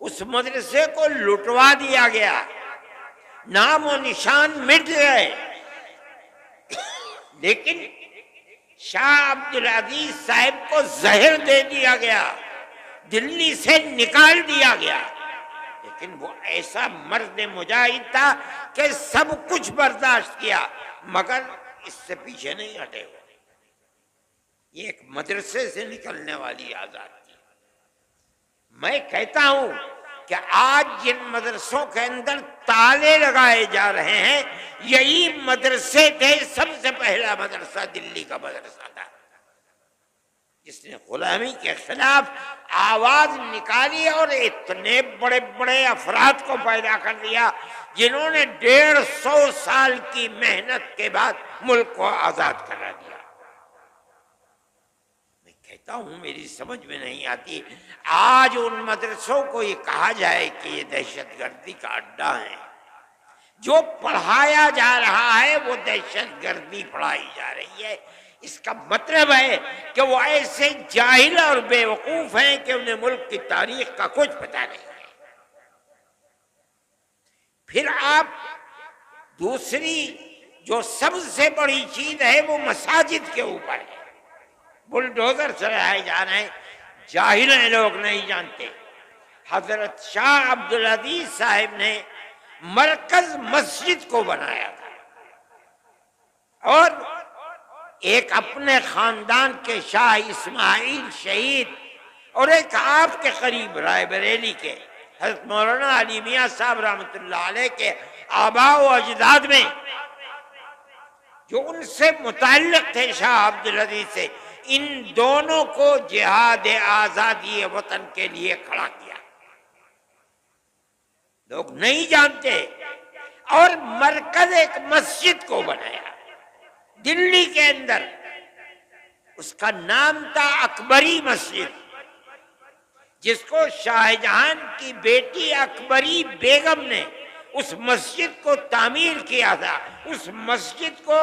اس مدرسے کو لٹوا دیا گیا، نام و نشان مٹ گئے، لیکن شاہ عبدالعزیز صاحب کو زہر دے دیا گیا، دلی سے نکال دیا گیا، لیکن وہ ایسا مرد مجاہد تھا کہ سب کچھ برداشت کیا مگر اس سے پیچھے نہیں ہٹے ہوئے۔ یہ ایک مدرسے سے نکلنے والی آزادی۔ میں کہتا ہوں کہ آج جن مدرسوں کے اندر تالے لگائے جا رہے ہیں، یہی مدرسے تھے، سب سے پہلا مدرسہ دلی کا مدرسہ تھا جس نے غلامی کے خلاف آواز نکالی اور اتنے بڑے بڑے افراد کو پیدا کر دیا جنہوں نے 150 سال کی محنت کے بعد ملک کو آزاد کرا دیا۔ میں کہتا ہوں میری سمجھ میں نہیں آتی آج ان مدرسوں کو یہ کہا جائے کہ یہ دہشت گردی کا اڈا ہے۔ جو پڑھایا جا رہا ہے وہ دہشت گردی پڑھائی جا رہی ہے، اس کا مطلب ہے کہ وہ ایسے جاہل اور بے وقوف ہیں کہ انہیں ملک کی تاریخ کا کچھ پتہ نہیں ہے۔ پھر آپ دوسری جو سب سے بڑی چیز ہے وہ مساجد کے اوپر ہے، بلڈوزر چلائے جا رہے ہیں، جاہل ہیں، لوگ نہیں جانتے۔ حضرت شاہ عبدالعزیز صاحب نے مرکز مسجد کو بنایا تھا، اور ایک اپنے خاندان کے شاہ اسماعیل شہید اور ایک آپ کے قریب رائے بریلی کے حضرت مولانا علی میاں صاحب رحمۃ اللہ علیہ کے آباء و اجداد میں جو ان سے متعلق تھے شاہ عبدالعزیز سے، ان دونوں کو جہاد آزادی وطن کے لیے کھڑا کیا۔ لوگ نہیں جانتے، اور مرکز ایک مسجد کو بنایا دلی کے اندر، اس کا نام تھا اکبری مسجد، جس کو شاہ جہاں کی بیٹی اکبری بیگم نے اس مسجد کو تعمیر کیا تھا۔ اس مسجد کو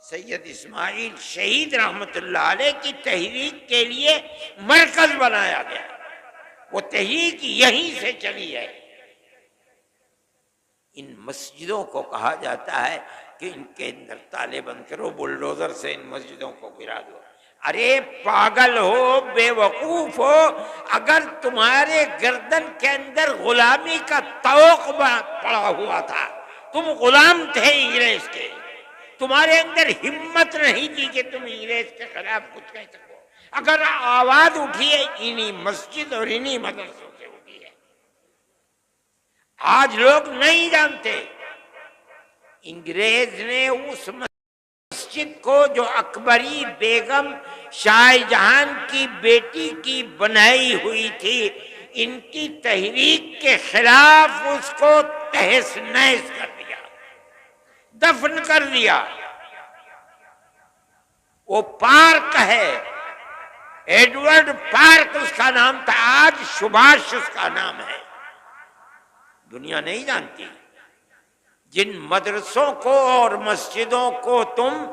سید اسماعیل شہید رحمت اللہ علیہ کی تحریک کے لیے مرکز بنایا گیا، وہ تحریک یہیں سے چلی ہے۔ ان مسجدوں کو کہا جاتا ہے کہ ان کے اندر تالے بند کرو، بلڈوزر سے ان مسجدوں کو گرا دو۔ ارے پاگل ہو، بے وقوف ہو، اگر تمہارے گردن کے اندر غلامی کا طوق پڑا ہوا تھا، تم غلام تھے انگریز کے، تمہارے اندر ہمت نہیں تھی کہ تم انگریز کے خلاف کچھ کہہ سکو، اگر آواز اٹھی ہے انہی مسجد اور انہی مدرسوں سے اٹھی ہے۔ آج لوگ نہیں جانتے انگریز نے اس مسجد کو جو اکبری بیگم شاہ جہاں کی بیٹی کی بنائی ہوئی تھی، ان کی تحریک کے خلاف اس کو تہس نہس کر دیا، دفن کر دیا۔ وہ پارک ہے، ایڈورڈ پارک اس کا نام تھا، آج سبھاش اس کا نام ہے۔ دنیا نہیں جانتی جن مدرسوں کو اور مسجدوں کو تم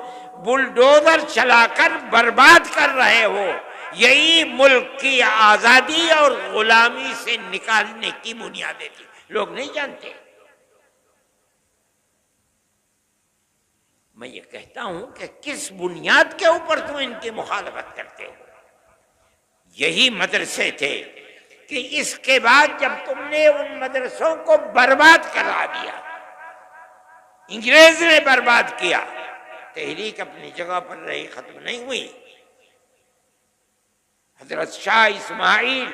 بلڈوزر چلا کر برباد کر رہے ہو، یہی ملک کی آزادی اور غلامی سے نکالنے کی بنیادیں تھی، لوگ نہیں جانتے۔ میں یہ کہتا ہوں کہ کس بنیاد کے اوپر تم ان کی مخالفت کرتے ہو؟ یہی مدرسے تھے کہ اس کے بعد جب تم نے ان مدرسوں کو برباد کرا دیا، انگریز نے برباد کیا، تحریک اپنی جگہ پر رہی، ختم نہیں ہوئی۔ حضرت شاہ اسماعیل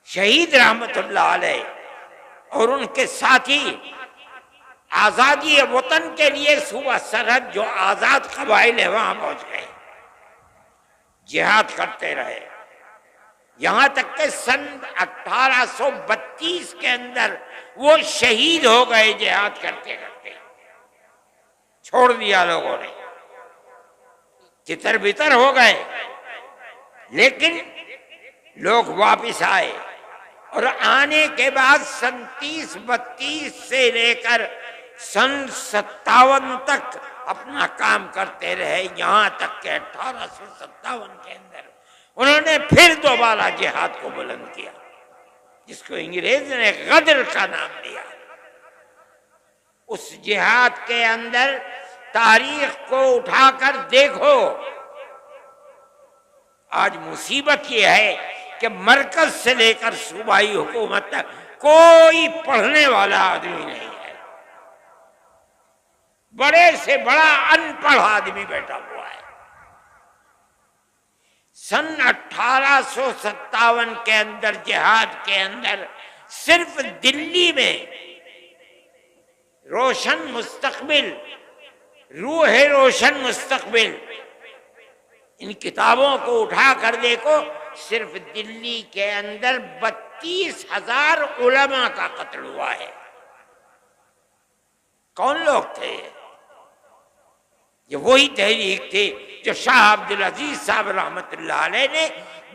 شہید رحمت اللہ علیہ اور ان کے ساتھی آزادی وطن کے لیے صوبہ سرحد جو آزاد قبائل ہیں وہاں پہنچ گئے، جہاد کرتے رہے، یہاں تک کہ سن 1832 کے اندر وہ شہید ہو گئے جہاد کرتے کرتے، چھوڑ دیا لوگوں نے، تتر بتر ہو گئے، لیکن لوگ واپس آئے، اور آنے کے بعد سن 30-32 سے لے کر سن 57 تک اپنا کام کرتے رہے، یہاں تک کہ 1857 کے اندر انہوں نے پھر دوبارہ جہاد کو بلند کیا، جس کو انگریز نے غدر کا نام دیا۔ اس جہاد کے اندر تاریخ کو اٹھا کر دیکھو، آج مصیبت یہ ہے کہ مرکز سے لے کر صوبائی حکومت تک کوئی پڑھنے والا آدمی نہیں ہے، بڑے سے بڑا ان پڑھ آدمی بیٹھا ہوا ہے۔ سن 1857 کے اندر جہاد کے اندر صرف دلی میں روشن مستقبل، روح روشن مستقبل، ان کتابوں کو اٹھا کر دیکھو، صرف دلی کے اندر 32,000 علماء کا قتل ہوا ہے۔ کون لوگ تھے یہ؟ وہی تحریک تھی جو شاہ عبدالعزیز صاحب رحمت اللہ علیہ نے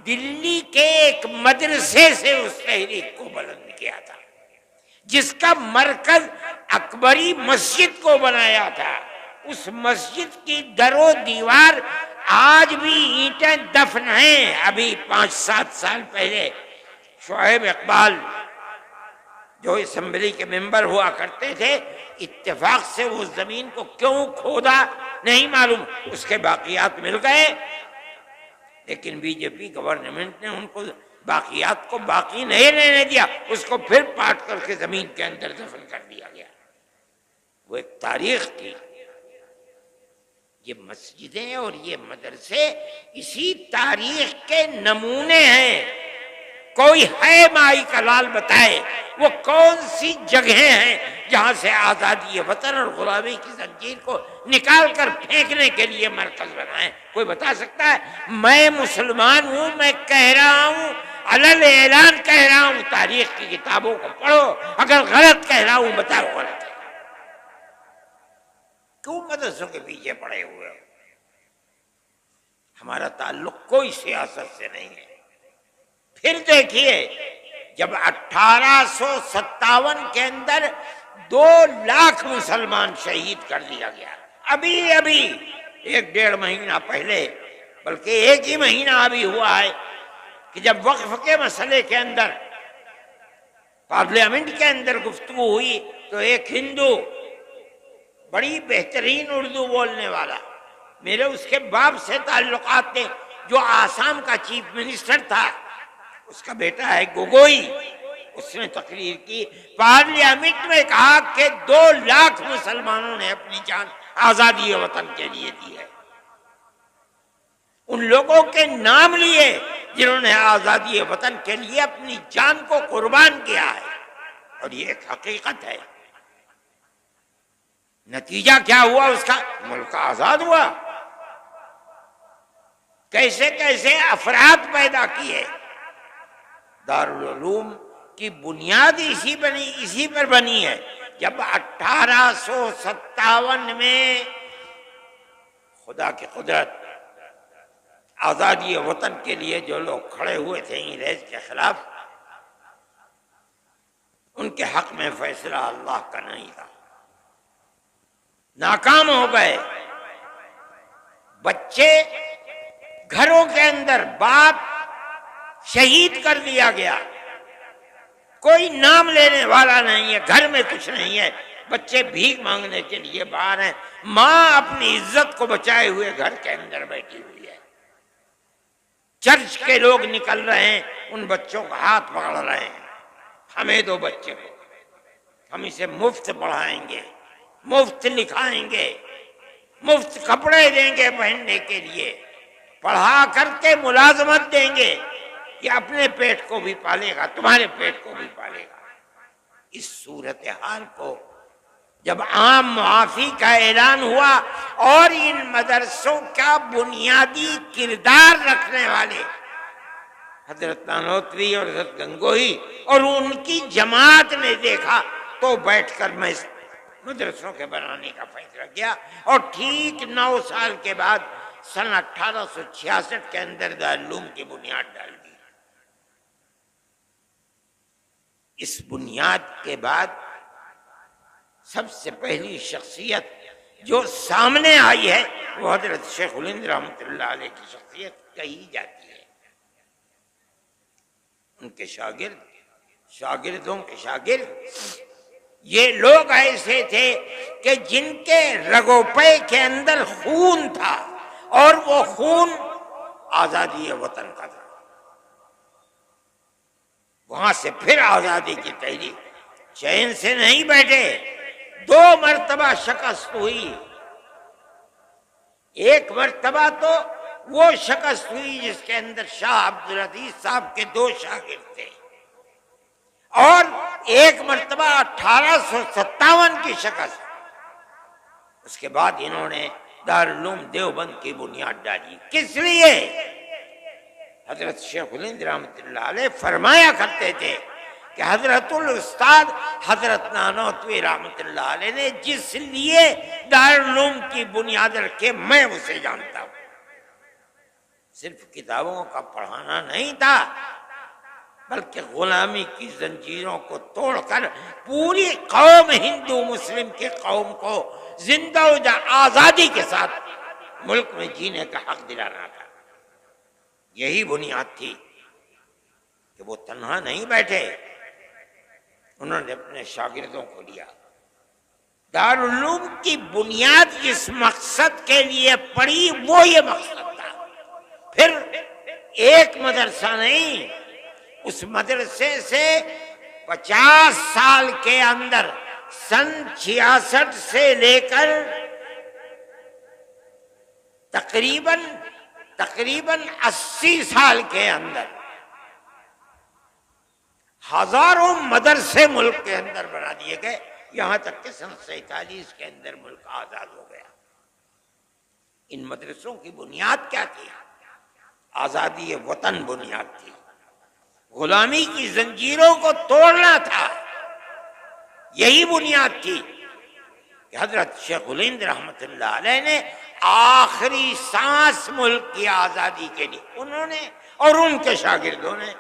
دلی کے ایک مدرسے سے اس تحریک کو بلند کیا تھا، جس کا مرکز اکبری مسجد کو بنایا تھا۔ اس مسجد کی در و دیوار آج بھی اینٹیں دفن ہیں۔ ابھی 5-7 سال پہلے شعیب اقبال جو اسمبلی کے ممبر ہوا کرتے تھے، اتفاق سے وہ زمین کو کیوں کھودا نہیں معلوم، اس کے باقیات مل گئے، لیکن بی جے پی گورنمنٹ نے ان کو باقیات کو باقی نہیں رہنے دیا، اس کو پھر پاٹ کر کے زمین کے اندر دفن کر دیا گیا۔ وہ ایک تاریخ تھی۔ یہ مسجدیں اور یہ مدرسے اسی تاریخ کے نمونے ہیں۔ کوئی ہے مائی کا لال بتائے وہ کون سی جگہیں ہیں جہاں سے آزادی وطن اور غلامی کی زنجیر کو نکال کر پھینکنے کے لیے مرکز بنائے؟ کوئی بتا سکتا ہے؟ میں مسلمان ہوں، میں کہہ رہا ہوں، علل اعلان کہہ رہا ہوں، تاریخ کی کتابوں کو پڑھو، اگر غلط کہہ رہا ہوں بتاؤ غلط ہے۔ کیوں مدرسوں کے پیچھے پڑے ہوئے ہو؟ ہمارا تعلق کوئی سیاست سے نہیں ہے۔ پھر دیکھیے، جب 1857 کے اندر 2 لاکھ مسلمان شہید کر دیا گیا، ابھی 1-1.5 مہینہ پہلے، بلکہ 1 ہی مہینہ ابھی ہوا ہے کہ جب وقف کے مسئلے کے اندر پارلیمنٹ کے اندر گفتگو ہوئی تو ایک ہندو، بڑی بہترین اردو بولنے والا، میرے اس کے باپ سے تعلقات تھے، جو آسام کا چیف منسٹر تھا، اس کا بیٹا ہے گوگوئی، اس نے تقریر کی، پارلیمنٹ میں کہا کہ 2 لاکھ مسلمانوں نے اپنی جان آزادی وطن کے لیے دی ہے۔ ان لوگوں کے نام لیے جنہوں نے آزادی وطن کے لیے اپنی جان کو قربان کیا ہے، اور یہ ایک حقیقت ہے۔ نتیجہ کیا ہوا اس کا؟ ملک آزاد ہوا۔ کیسے کیسے افراد پیدا کیے۔ دارالعلوم کی بنیاد اسی پر بنی ہے۔ جب 1857 میں خدا کی قدرت، آزادی وطن کے لیے جو لوگ کھڑے ہوئے تھے انگریز کے خلاف، ان کے حق میں فیصلہ اللہ کا نہیں تھا، ناکام ہو گئے۔ بچے گھروں کے اندر، باپ شہید کر دیا گیا، کوئی نام لینے والا نہیں ہے، گھر میں کچھ نہیں ہے، بچے بھیک مانگنے کے لیے باہر ہیں، ماں اپنی عزت کو بچائے ہوئے گھر کے اندر بیٹھی ہوئی ہے۔ چرچ کے لوگ نکل رہے ہیں، ان بچوں کا ہاتھ پکڑ رہے ہیں، ہمیں دو بچے کو، ہم اسے مفت پڑھائیں گے، مفت لکھائیں گے، مفت کپڑے دیں گے پہننے کے لیے، پڑھا کر کے ملازمت دیں گے، یہ اپنے پیٹ کو بھی پالے گا، تمہارے پیٹ کو بھی پالے گا۔ اس صورتحال کو جب عام معافی کا اعلان ہوا اور ان مدرسوں کا بنیادی کردار رکھنے والے حضرت نانوتوی اور حضرت گنگوہی اور ان کی جماعت نے دیکھا تو بیٹھ کر میں مدرسوں کے بنانے کا فیصلہ کیا، اور ٹھیک 9 سال کے بعد سن 1866 کے اندر دارالعلوم کی بنیاد ڈال دی۔ اس بنیاد کے بعد سب سے پہلی شخصیت جو سامنے آئی ہے وہ حضرت شیخ الہند رحمۃ اللہ علیہ کی شخصیت کہی جاتی ہے۔ ان کے شاگرد، شاگردوں کے شاگرد، یہ لوگ ایسے تھے کہ جن کے رگو پے کے اندر خون تھا، اور وہ خون آزادی وطن کا تھا۔ وہاں سے پھر آزادی کی تحریک، چین سے نہیں بیٹھے، 2 مرتبہ شکست ہوئی۔ ایک مرتبہ تو وہ شکست ہوئی جس کے اندر شاہ عبدالعزیز صاحب کے 2 شاگرد تھے، اور ایک مرتبہ 1857 کی شکست۔ اس کے بعد انہوں نے دارالعلوم دیوبند کی بنیاد ڈالی۔ کس لیے؟ حضرت شیخ الہند رحمۃ اللہ علیہ فرمایا کرتے تھے کہ حضرت الاستاد حضرت نانوتوی رحمۃ اللہ علیہ نے جس لیے دارالعلوم کی بنیاد رکھے، میں اسے جانتا ہوں۔ صرف کتابوں کا پڑھانا نہیں تھا، بلکہ غلامی کی زنجیروں کو توڑ کر پوری قوم ہندو مسلم کی قوم کو زندہ و آزادی کے ساتھ ملک میں جینے کا حق دلانا تھا۔ یہی بنیاد تھی کہ وہ تنہا نہیں بیٹھے، انہوں نے اپنے شاگردوں کو لیا۔ دارالعلوم کی بنیاد جس مقصد کے لیے پڑی وہ یہ مقصد تھا۔ پھر ایک مدرسہ نہیں، اس مدرسے سے 50 سال کے اندر سن 66 سے لے کر تقریباً 80 سال کے اندر ہزاروں مدرسے ملک کے اندر بنا دیے گئے، یہاں تک کہ سن 47 کے اندر ملک آزاد ہو گیا۔ ان مدرسوں کی بنیاد کیا تھی؟ آزادی وطن بنیاد تھی، غلامی کی زنجیروں کو توڑنا تھا، یہی بنیاد تھی کہ حضرت شیخ الہند رحمۃ اللہ علیہ نے آخری سانس ملک کی آزادی کے لیے، انہوں نے اور ان کے شاگردوں نے،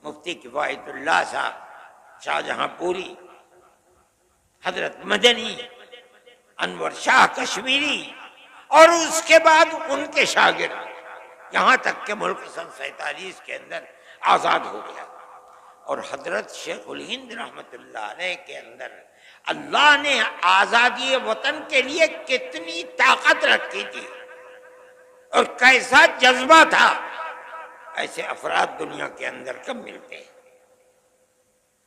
مفتی کفایت اللہ صاحب، شاہجہاں پوری، حضرت مدنی، انور شاہ کشمیری، اور اس کے بعد ان کے شاگرد، یہاں تک کہ ملک سن 47 کے اندر آزاد ہو گیا۔ اور حضرت شیخ الہند رحمۃ اللہ علیہ کے اندر اللہ نے آزادی وطن کے لیے کتنی طاقت رکھی تھی اور کیسا جذبہ تھا، ایسے افراد دنیا کے اندر کم ملتے ہیں۔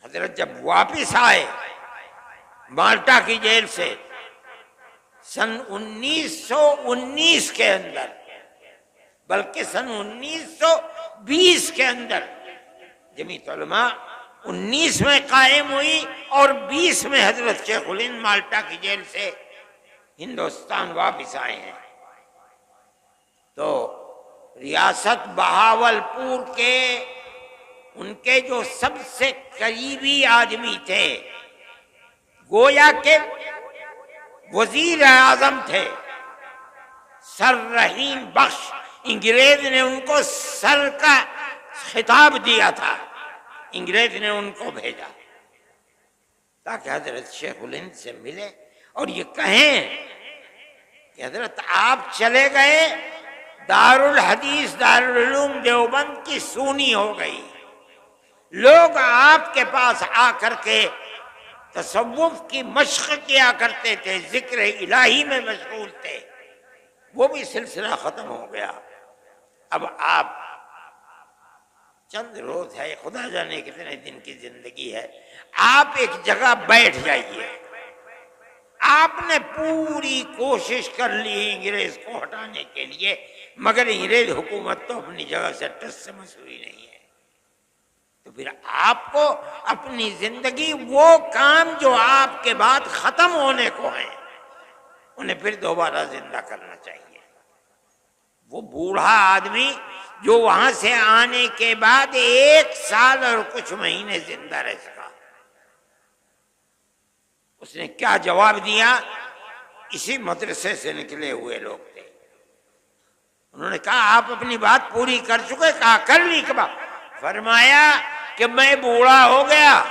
حضرت جب واپس آئے مالٹا کی جیل سے سن 1919 کے اندر، بلکہ سن 1920 کے اندر، جمعیت علماء 19 میں قائم ہوئی اور 20 میں حضرت شیخ الہند مالٹا کی جیل سے ہندوستان واپس آئے ہیں، تو ریاست بہاولپور کے ان کے جو سب سے قریبی آدمی تھے، گویا کہ وزیر اعظم تھے، سر رحیم بخش، انگریز نے ان کو سر کا خطاب دیا تھا، انگریز نے ان کو بھیجا تاکہ حضرت شیخ الہند سے ملے اور یہ کہیں کہ حضرت آپ چلے گئے، دارالحدیث دارالعلوم دیوبند کی سونی ہو گئی، لوگ آپ کے پاس آ کر کے تصوف کی مشق کیا کرتے تھے، ذکر الہی میں مشغول تھے، وہ بھی سلسلہ ختم ہو گیا۔ اب آپ چند روز ہے، خدا جانے کتنے دن کی زندگی ہے، آپ ایک جگہ بیٹھ جائیے۔ آپ نے پوری کوشش کر لی انگریز کو ہٹانے کے لیے، مگر انگریز حکومت تو اپنی جگہ سے ٹس سے مسوری نہیں ہے، تو پھر آپ کو اپنی زندگی، وہ کام جو آپ کے بعد ختم ہونے کو ہیں، انہیں پھر دوبارہ زندہ کرنا چاہیے۔ وہ بوڑھا آدمی جو وہاں سے آنے کے بعد 1 سال اور کچھ مہینے زندہ رہ سکا، اس نے کیا جواب دیا؟ اسی مدرسے سے نکلے ہوئے لوگ تھے، انہوں نے کہا آپ اپنی بات پوری کر چکے؟ کہا کر لی۔ کبا فرمایا کہ میں بوڑھا ہو گیا،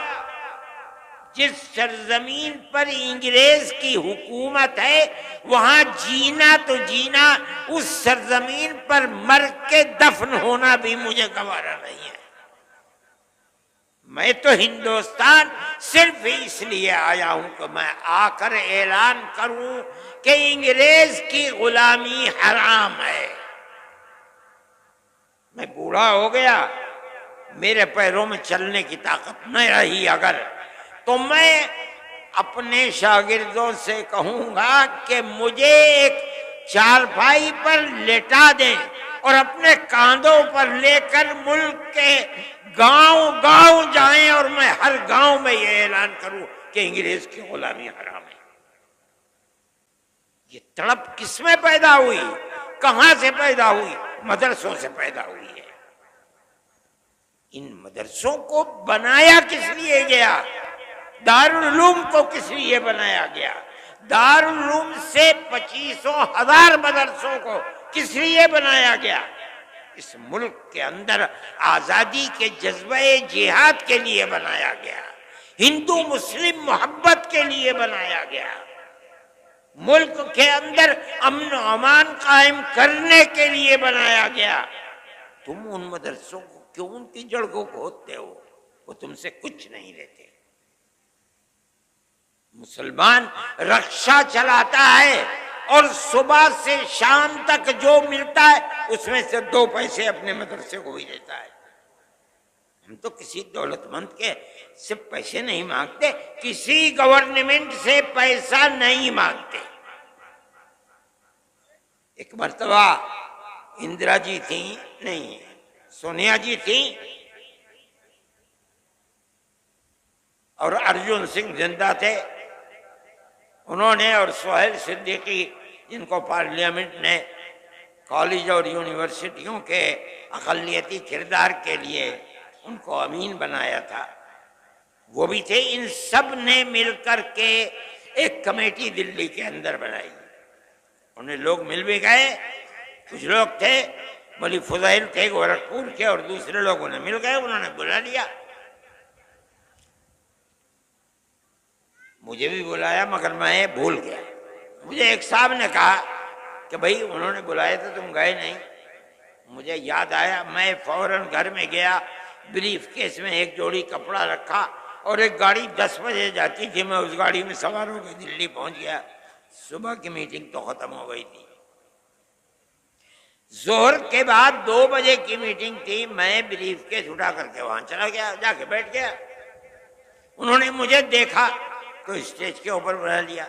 جس سرزمین پر انگریز کی حکومت ہے وہاں جینا تو جینا، اس سرزمین پر مر کے دفن ہونا بھی مجھے گوارا نہیں ہے۔ میں تو ہندوستان صرف اس لیے آیا ہوں کہ میں آ کر اعلان کروں کہ انگریز کی غلامی حرام ہے۔ میں بوڑھا ہو گیا، میرے پیروں میں چلنے کی طاقت نہ رہی اگر، تو میں اپنے شاگردوں سے کہوں گا کہ مجھے ایک چارپائی پر لٹا دیں اور اپنے کاندھوں پر لے کر ملک کے گاؤں گاؤں جائیں اور میں ہر گاؤں میں یہ اعلان کروں کہ انگریز کی غلامی حرام ہے۔ یہ تڑپ کس میں پیدا ہوئی؟ کہاں سے پیدا ہوئی؟ مدرسوں سے پیدا ہوئی ہے۔ ان مدرسوں کو بنایا کس لیے گیا؟ دارالعلوم کو کس لیے بنایا گیا؟ دارالعلوم سے 25,000 مدرسوں کو کس لیے بنایا گیا؟ اس ملک کے اندر آزادی کے جذبہ جہاد کے لیے بنایا گیا، ہندو مسلم محبت کے لیے بنایا گیا، ملک کے اندر امن و امان قائم کرنے کے لیے بنایا گیا۔ تم ان مدرسوں کو کیوں ان کی جڑ کو کھودتے ہو؟ وہ تم سے کچھ نہیں لیتے۔ مسلمان رکشہ چلاتا ہے اور صبح سے شام تک جو ملتا ہے اس میں سے 2 پیسے اپنے مدرسے کو بھی دیتا ہے۔ ہم تو کسی دولت مند کے صرف پیسے نہیں مانگتے، کسی گورنمنٹ سے پیسہ نہیں مانگتے۔ ایک مرتبہ اندرا جی تھیں، نہیں سونیا جی تھیں، اور ارجن سنگھ زندہ تھے۔ انہوں نے اور سہیل صدیقی، جن کو پارلیمنٹ نے کالج اور یونیورسٹیوں کے اقلیتی کردار کے لیے ان کو امین بنایا تھا، وہ بھی تھے۔ ان سب نے مل کر کے ایک کمیٹی دلی کے اندر بنائی۔ انہیں لوگ مل بھی گئے، کچھ لوگ تھے، مولوی فضیل تھے گورکھپور کے، اور دوسرے لوگ انہیں مل گئے، انہوں نے بلا لیا۔ مجھے بھی بلایا مگر میں بھول گیا۔ مجھے ایک صاحب نے کہا کہ بھائی انہوں نے بلایا تو تم گئے نہیں۔ مجھے یاد آیا، میں فوراً گھر میں گیا، بریف کیس میں ایک جوڑی کپڑا رکھا، اور ایک گاڑی 10 بجے جاتی تھی، میں اس گاڑی میں سوار ہو کے دلی پہنچ گیا۔ صبح کی میٹنگ تو ختم ہو گئی تھی، ظہر کے بعد 2 بجے کی میٹنگ تھی، میں بریف کیس اٹھا کر کے وہاں چلا گیا، جا کے بیٹھ گیا۔ انہوں نے مجھے دیکھا تو اسٹیج کے اوپر بلا لیا،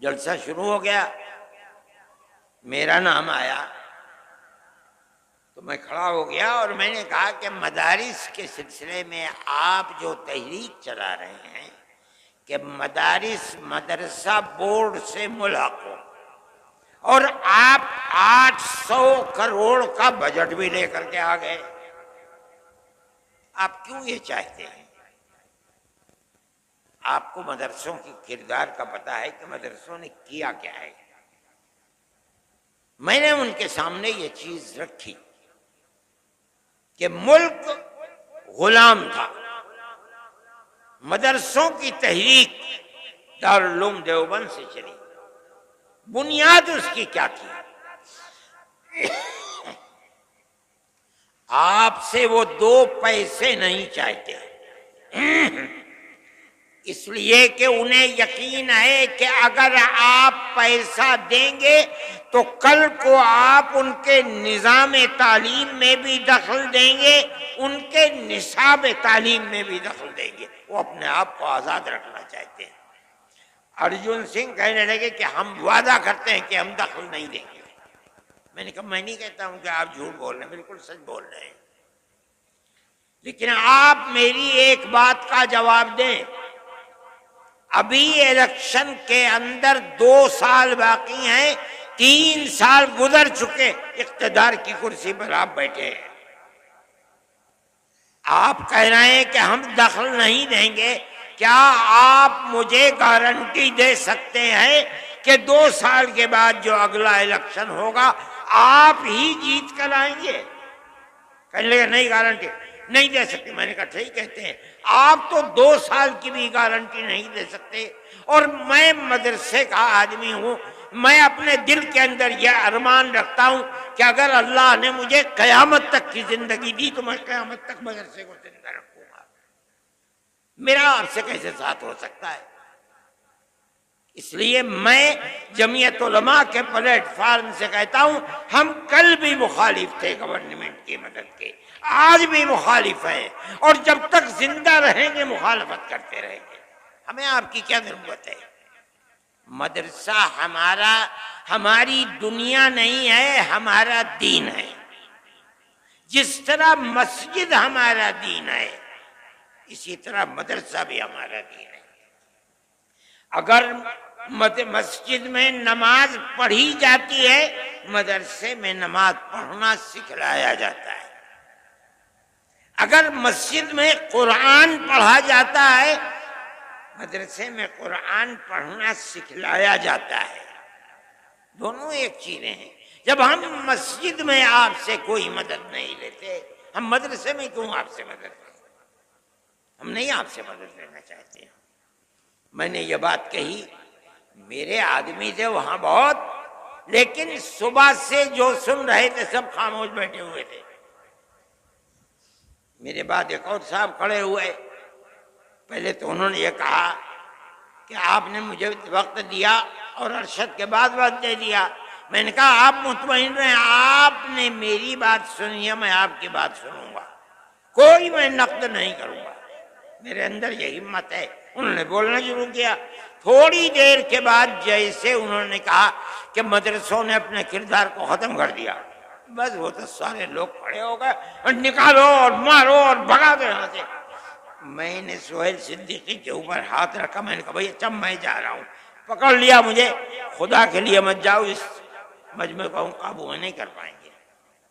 جلسہ شروع ہو گیا، میرا نام آیا تو میں کھڑا ہو گیا اور میں نے کہا کہ مدارس کے سلسلے میں آپ جو تحریک چلا رہے ہیں کہ مدارس مدرسہ بورڈ سے ملحق ہو، اور آپ 800 کروڑ کا بجٹ بھی لے کر کے آ گئے، آپ کیوں یہ چاہتے ہیں؟ آپ کو مدرسوں کی کردار کا پتہ ہے کہ مدرسوں نے کیا کیا ہے۔ میں نے ان کے سامنے یہ چیز رکھی کہ ملک غلام تھا، مدرسوں کی تحریک دارالعلوم دیوبند سے چلی، بنیاد اس کی کیا تھی؟ آپ سے وہ 2 پیسے نہیں چاہتے، اس لیے کہ انہیں یقین ہے کہ اگر آپ پیسہ دیں گے تو کل کو آپ ان کے نظام تعلیم میں بھی دخل دیں گے، ان کے نصاب تعلیم میں بھی دخل دیں گے۔ وہ اپنے آپ کو آزاد رکھنا چاہتے ہیں۔ ارجن سنگھ کہنے لگے کہ ہم وعدہ کرتے ہیں کہ ہم دخل نہیں دیں گے۔ میں نے کہا میں نہیں کہتا ہوں کہ آپ جھوٹ بول رہے ہیں، بالکل سچ بول رہے ہیں، لیکن آپ میری ایک بات کا جواب دیں۔ ابھی الیکشن کے اندر 2 سال باقی ہیں، 3 سال گزر چکے، اقتدار کی کرسی پر آپ بیٹھے ہیں، آپ کہہ رہے ہیں کہ ہم دخل نہیں دیں گے۔ کیا آپ مجھے گارنٹی دے سکتے ہیں کہ 2 سال کے بعد جو اگلا الیکشن ہوگا آپ ہی جیت کر آئیں گے؟ کہنے لگے نہیں گارنٹی نہیں دے سکتے۔ میں نے کہا ٹھیک کہتے ہیں، آپ تو 2 سال کی بھی گارنٹی نہیں دے سکتے، اور میں مدرسے کا آدمی ہوں، میں اپنے دل کے اندر یہ ارمان رکھتا ہوں کہ اگر اللہ نے مجھے قیامت تک کی زندگی دی تو میں قیامت تک مدرسے کو زندہ رکھوں گا۔ میرا آپ سے کیسے ساتھ ہو سکتا ہے؟ اس لیے میں جمعیت علماء کے پلیٹ فارم سے کہتا ہوں، ہم کل بھی مخالف تھے گورنمنٹ کی مدد کے، آج بھی مخالف ہیں، اور جب تک زندہ رہیں گے مخالفت کرتے رہیں گے۔ ہمیں آپ کی کیا ضرورت ہے؟ مدرسہ ہماری دنیا نہیں ہے، ہمارا دین ہے۔ جس طرح مسجد ہمارا دین ہے، اسی طرح مدرسہ بھی ہمارا دین ہے۔ اگر مسجد میں نماز پڑھی جاتی ہے، مدرسے میں نماز پڑھنا سکھلایا جاتا ہے۔ اگر مسجد میں قرآن پڑھا جاتا ہے، مدرسے میں قرآن پڑھنا سکھلایا جاتا ہے۔ دونوں ایک چیزیں ہیں۔ جب ہم مسجد میں آپ سے کوئی مدد نہیں لیتے، ہم مدرسے میں کیوں آپ سے مدد لیں؟ ہم نہیں آپ سے مدد لینا چاہتے ہیں۔ میں نے یہ بات کہی، میرے آدمی تھے وہاں بہت، لیکن صبح سے جو سن رہے تھے سب خاموش بیٹھے ہوئے تھے۔ میرے بعد ایک اور صاحب کھڑے ہوئے، پہلے تو انہوں نے یہ کہا کہ آپ نے مجھے وقت دیا اور ارشد کے بعد وقت دے دیا۔ میں نے کہا آپ مطمئن رہیں، آپ نے میری بات سنی ہے، میں آپ کی بات سنوں گا، کوئی میں نقد نہیں کروں گا۔ میرے اندر یہ ہمت ہے۔ انہوں نے بولنا شروع کیا۔ تھوڑی دیر کے بعد جیسے انہوں نے کہا کہ مدرسوں نے اپنے کردار کو ختم کر دیا، بس وہ تو سارے لوگ کھڑے ہو گئے اور نکالو اور مارو اور بھگا دو یہاں سے۔ میں نے سہیل صدیقی کے اوپر ہاتھ رکھا، میں نے کہا بھائی اچھا میں جا رہا ہوں۔ پکڑ لیا مجھے، خدا کے لیے مت جاؤ، اس مجمع کو ہم قابو میں نہیں کر پائیں گے۔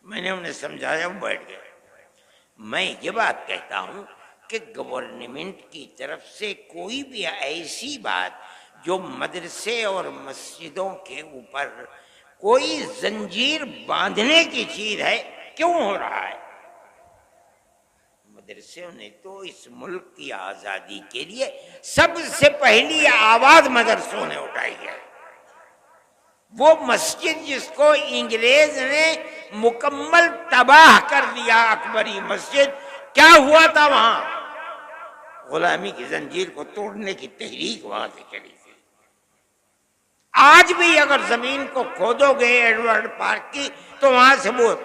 میں نے انہیں سمجھایا، وہ بیٹھ گئے۔ میں یہ بات کہتا ہوں کہ گورنمنٹ کی طرف سے کوئی بھی ایسی بات جو مدرسے اور مسجدوں کے اوپر کوئی زنجیر باندھنے کی چیز ہے، کیوں ہو رہا ہے؟ مدرسوں نے تو اس ملک کی آزادی کے لیے سب سے پہلی آواز مدرسوں نے اٹھائی ہے۔ وہ مسجد جس کو انگریز نے مکمل تباہ کر دیا، اکبری مسجد، کیا ہوا تھا وہاں؟ غلامی کی زنجیر کو توڑنے کی تحریک وہاں سے چلی تھی۔ آج بھی اگر زمین کو کھودو گے ایڈورڈ پارک کی تو وہاں سے وہ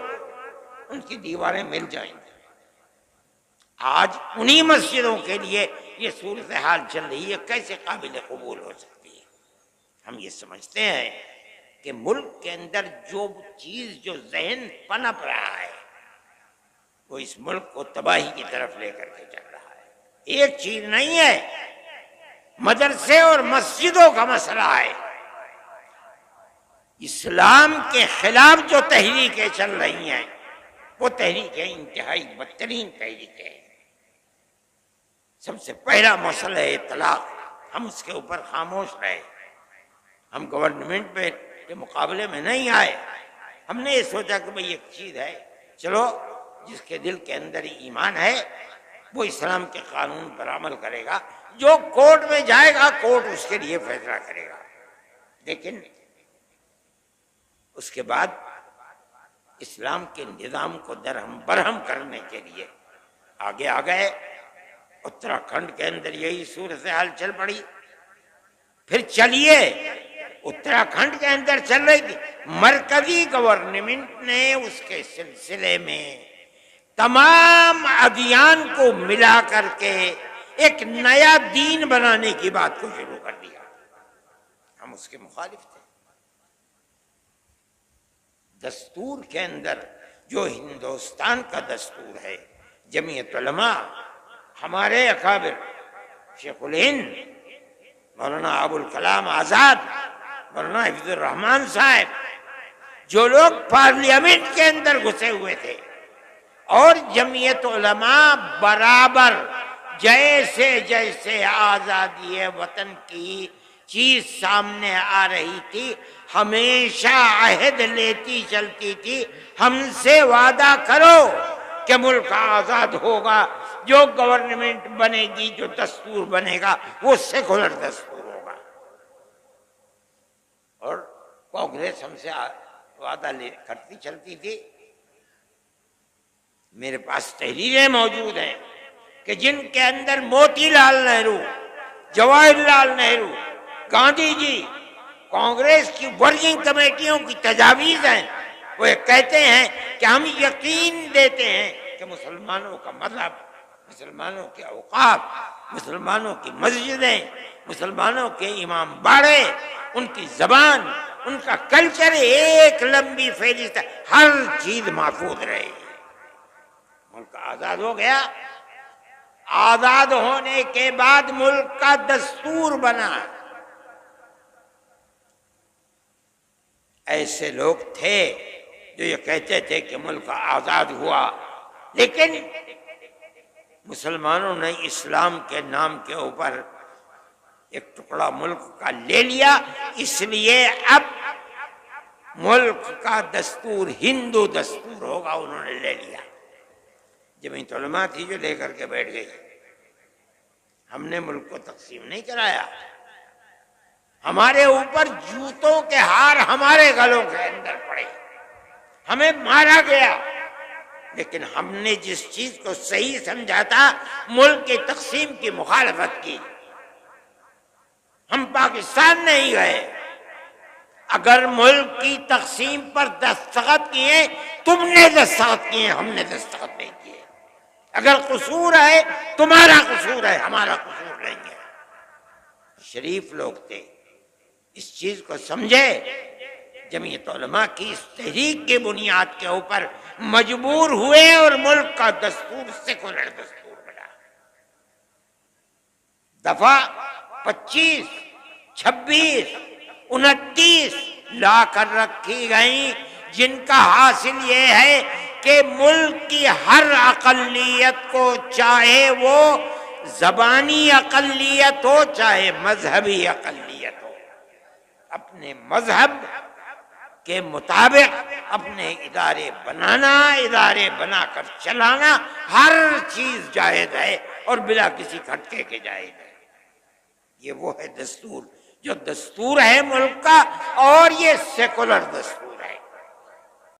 ان کی دیواریں مل جائیں گی۔ آج انہی مسجدوں کے لیے یہ صورتحال چل رہی ہے، کیسے قابل قبول ہو سکتی ہے؟ ہم یہ سمجھتے ہیں کہ ملک کے اندر جو چیز جو ذہن پنپ رہا ہے وہ اس ملک کو تباہی کی طرف لے کر کے چل رہا ہے۔ ایک چیز نہیں ہے، مدرسے اور مسجدوں کا مسئلہ ہے۔ اسلام کے خلاف جو تحریکیں چل رہی ہیں وہ تحریکیں انتہائی بدترین تحریکیں ہیں۔ سب سے پہلا مسئلہ ہے طلاق، ہم اس کے اوپر خاموش رہے، ہم گورنمنٹ کے مقابلے میں نہیں آئے۔ ہم نے یہ سوچا کہ بھئی ایک چیز ہے، چلو جس کے دل کے اندر ایمان ہے وہ اسلام کے قانون پر عمل کرے گا، جو کورٹ میں جائے گا کورٹ اس کے لیے فیصلہ کرے گا۔ لیکن اس کے بعد اسلام کے نظام کو درہم برہم کرنے کے لیے آگے آ گئے۔ اتراکھنڈ کے اندر یہی صورتحال چل پڑی۔ پھر چلیے اتراکھنڈ کے اندر چل رہی تھی، مرکزی گورنمنٹ نے اس کے سلسلے میں تمام ادیان کو ملا کر کے ایک نیا دین بنانے کی بات کو شروع کر دیا۔ ہم اس کے مخالف تھے۔ دستور کے اندر جو ہندوستان کا دستور ہے، جمعیت علماء، ہمارے اکابر شیخ الہند مولانا ابوالکلام آزاد، مولانا حفیظ الرحمان صاحب، جو لوگ پارلیمنٹ کے اندر گھسے ہوئے تھے، اور جمعیت علماء برابر جیسے جیسے آزادی وطن کی چیز سامنے آ رہی تھی ہمیشہ عہد لیتی چلتی تھی، ہم سے وعدہ کرو کہ ملک آزاد ہوگا، جو گورنمنٹ بنے گی، جو دستور بنے گا وہ سیکولر دستور ہوگا۔ اور کانگریس ہم سے وعدہ کرتی چلتی تھی. میرے پاس تحریریں موجود ہیں کہ جن کے اندر موتی لال نہرو، جواہر لال نہرو، گاندھی جی، کانگریس کی ورکنگ کمیٹیوں کی تجاویز ہیں. وہ یہ کہتے ہیں کہ ہم یقین دیتے ہیں کہ مسلمانوں کا مذہب، مسلمانوں کے اوقاف، مسلمانوں کی مسجدیں، مسلمانوں کے امام باڑے، ان کی زبان، ان کا کلچر، ایک لمبی فہرست ہے، ہر چیز محفوظ رہے گی. ملک آزاد ہو گیا. آزاد ہونے کے بعد ملک کا دستور بنا. ایسے لوگ تھے جو یہ کہتے تھے کہ ملک آزاد ہوا، لیکن مسلمانوں نے اسلام کے نام کے اوپر ایک ٹکڑا ملک کا لے لیا. اس لیے اب ملک کا دستور ہندو دستور ہوگا، انہوں نے لے لیا. جمعیت علماء تھی جو لے کر کے بیٹھ گئی. ہم نے ملک کو تقسیم نہیں کرایا. ہمارے اوپر جوتوں کے ہار ہمارے گلوں کے اندر پڑے، ہمیں مارا گیا، لیکن ہم نے جس چیز کو صحیح سمجھا تھا، ملک کی تقسیم کی مخالفت کی. ہم پاکستان نہیں گئے. اگر ملک کی تقسیم پر دستخط کیے، تم نے دستخط کیے، ہم نے دستخط نہیں کیے. اگر قصور ہے تمہارا قصور ہے، ہمارا قصور نہیں ہے. شریف لوگ تھے، اس چیز کو سمجھے. جمعیت علماء کی اس تحریک کی بنیاد کے اوپر مجبور ہوئے اور ملک کا دستور سیکولر دستور بنا. دفعہ 25، 26، 29 لا کر رکھی گئیں، جن کا حاصل یہ ہے کہ ملک کی ہر اقلیت کو، چاہے وہ زبانی اقلیت ہو چاہے مذہبی اقلیت ہو، اپنے مذہب کے مطابق اپنے ادارے بنانا، ادارے بنا کر چلانا، ہر چیز جائز ہے اور بلا کسی کھٹکے کے جائز ہے. یہ وہ ہے دستور جو دستور ہے ملک کا، اور یہ سیکولر دستور